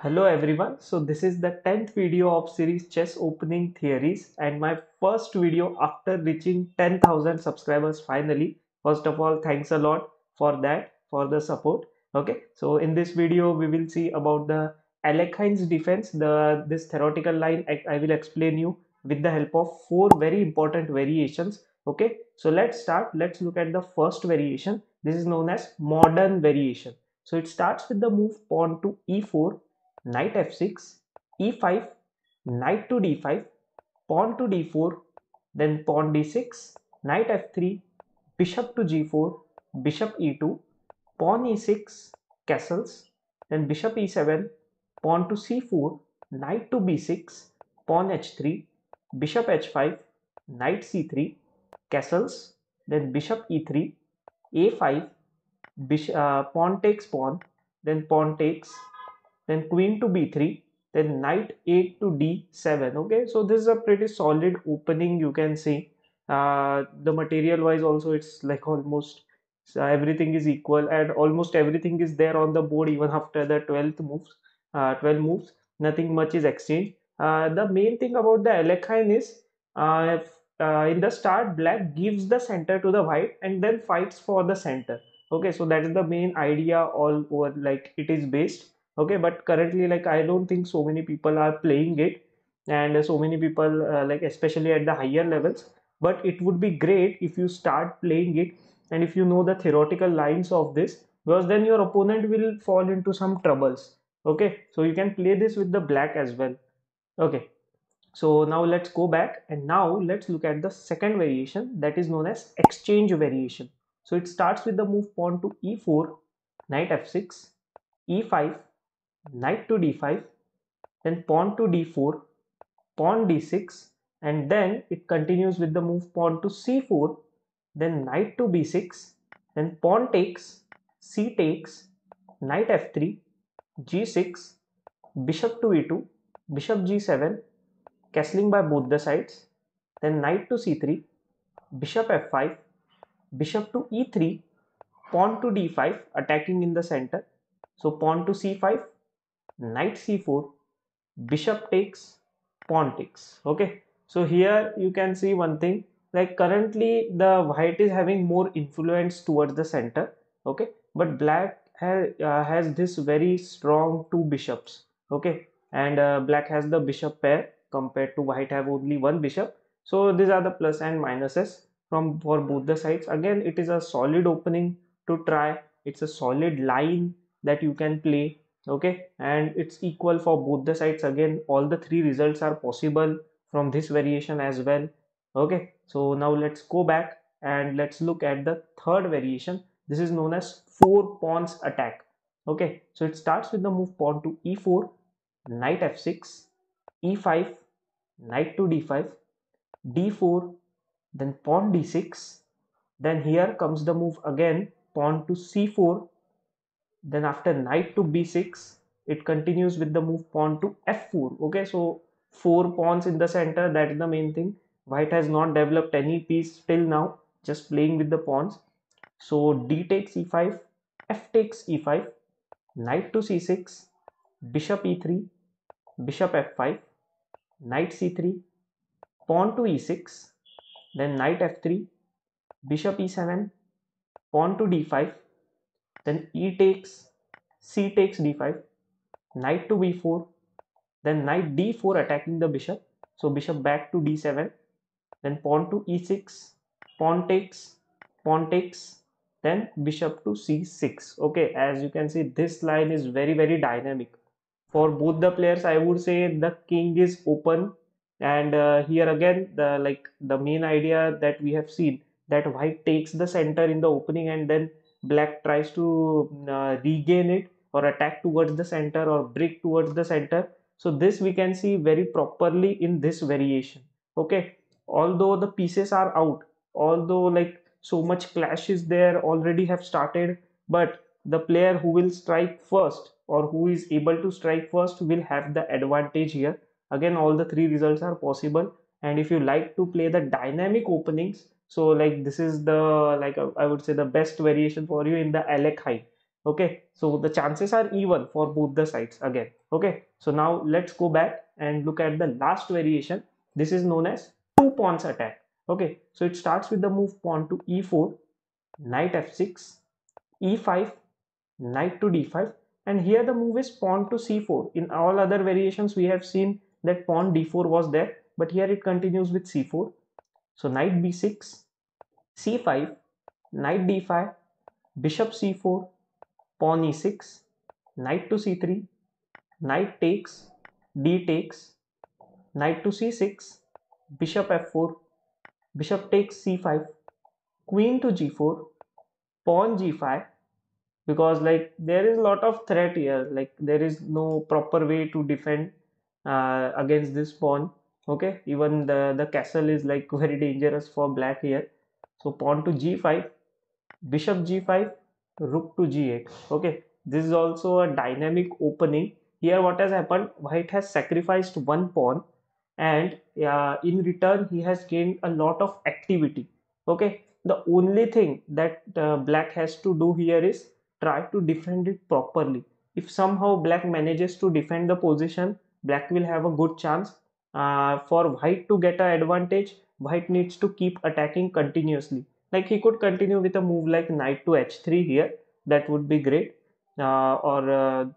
Hello everyone, so this is the 10th video of series Chess Opening Theories and my first video after reaching 10,000 subscribers finally. First of all, thanks a lot for that, for the support. Okay, so in this video we will see about the Alekhine's defense, this theoretical line I will explain you with the help of four very important variations. Okay, so let's start. Let's look at the first variation. This is known as modern variation. So it starts with the move pawn to e4, knight f6, e5, knight to d5, pawn to d4, then pawn d6, knight f3, bishop to g4, bishop e2, pawn e6, castles, then bishop e7, pawn to c4, knight to b6, pawn h3, bishop h5, knight c3, castles, then bishop e3, a5, pawn takes pawn, then pawn takes, then queen to b3, then knight 8 to d7. Okay, so this is a pretty solid opening, you can see. The material wise also it's like almost everything is equal and almost everything is there on the board even after the 12 moves, nothing much is exchanged. The main thing about the Alekhine is in the start black gives the center to the white and then fights for the center. Okay, so that is the main idea all over, like it is based. Okay, but currently like I don't think so many people are playing it, and so many people like especially at the higher levels, but it would be great if you start playing it and if you know the theoretical lines of this, because then your opponent will fall into some troubles. Okay, so you can play this with the black as well. Okay, so now let's go back and now let's look at the second variation, that is known as exchange variation. So it starts with the move pawn to e4, knight f6, e5, knight to d5, then pawn to d4, pawn d6, and then it continues with the move pawn to c4, then knight to b6, then pawn takes, c takes, knight f3, g6, bishop to e2, bishop g7, castling by both the sides, then knight to c3, bishop f5, bishop to e3, pawn to d5, attacking in the center. So pawn to c5, knight c4, bishop takes, pawn takes. Okay, so here you can see one thing, like currently the white is having more influence towards the center. Okay, but black has this very strong two bishops. Okay, and black has the bishop pair compared to white have only one bishop. So these are the plus and minuses from for both the sides. Again, it is a solid opening to try. It's a solid line that you can play. Okay, and it's equal for both the sides. Again, all the three results are possible from this variation as well. Okay, so now let's go back and let's look at the third variation. This is known as four pawns attack. Okay, so it starts with the move pawn to e4, knight f6, e5, knight to d5, d4, then pawn d6, then here comes the move again, pawn to c4, then after knight to b6, it continues with the move pawn to f4. Okay, so four pawns in the center, that is the main thing. White has not developed any piece till now, just playing with the pawns. So d takes e5, f takes e5, knight to c6, bishop e3, bishop f5, knight c3, pawn to e6, then knight f3, bishop e7, pawn to d5, then e takes, c takes d5, knight to b4, then knight d4 attacking the bishop. So bishop back to d7, then pawn to e6, pawn takes, then bishop to c6. Okay, as you can see, this line is very dynamic. For both the players, I would say the king is open, and here again, the main idea that we have seen, that white takes the center in the opening and then black tries to regain it or attack towards the center or break towards the center. So this we can see very properly in this variation. Okay, although the pieces are out, although like so much clash is there already have started, but the player who will strike first or who is able to strike first will have the advantage here. Again, all the three results are possible, and if you like to play the dynamic openings, so like this is the, like I would say, the best variation for you in the Alekhine. Okay, so the chances are even for both the sides again. Okay, so now let's go back and look at the last variation. This is known as two pawns attack. Okay, so it starts with the move pawn to e4, knight f6, e5, knight to d5, and here the move is pawn to c4. In all other variations we have seen that pawn d4 was there, but here it continues with c4. So knight b6, c5, knight d5, bishop c4, pawn e6, knight to c3, knight takes, d takes, knight to c6, bishop f4, bishop takes c5, queen to g4, pawn g5, because like there is a lot of threat here, like there is no proper way to defend against this pawn. Okay, even the castle is like very dangerous for black here. So pawn to g5, bishop g5, rook to g8. Okay, this is also a dynamic opening. Here what has happened, white has sacrificed one pawn, and in return he has gained a lot of activity. Okay, the only thing that black has to do here is try to defend it properly. If somehow black manages to defend the position, black will have a good chance. For white to get an advantage, white needs to keep attacking continuously. Like he could continue with a move like knight to h3 here, that would be great. Or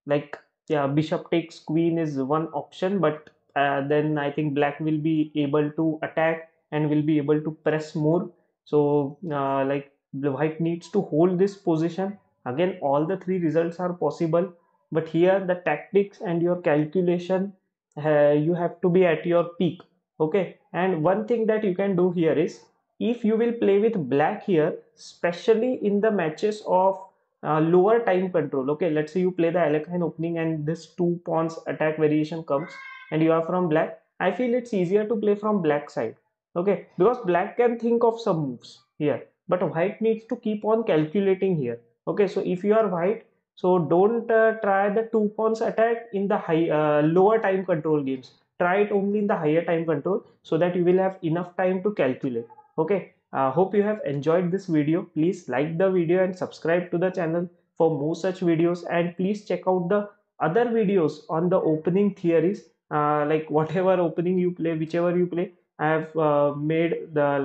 like, yeah, bishop takes queen is one option, but then I think black will be able to attack and will be able to press more. So like the white needs to hold this position. Again, all the three results are possible, but here the tactics and your calculation, you have to be at your peak. Okay, and one thing that you can do here is, if you will play with black here, especially in the matches of lower time control. Okay, let's say you play the Alekhine opening and this two pawns attack variation comes and you are from black. I feel it's easier to play from black side. Okay, because black can think of some moves here, but white needs to keep on calculating here. Okay, so if you are white, so don't try the two pawns attack in the high lower time control games. Try it only in the higher time control, so that you will have enough time to calculate. Okay, hope you have enjoyed this video. Please like the video and subscribe to the channel for more such videos, and please check out the other videos on the opening theories. Like whatever opening you play, whichever you play, I have made the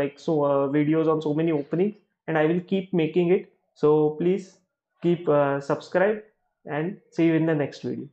videos on so many openings, and I will keep making it. So please keep subscribe, and see you in the next video.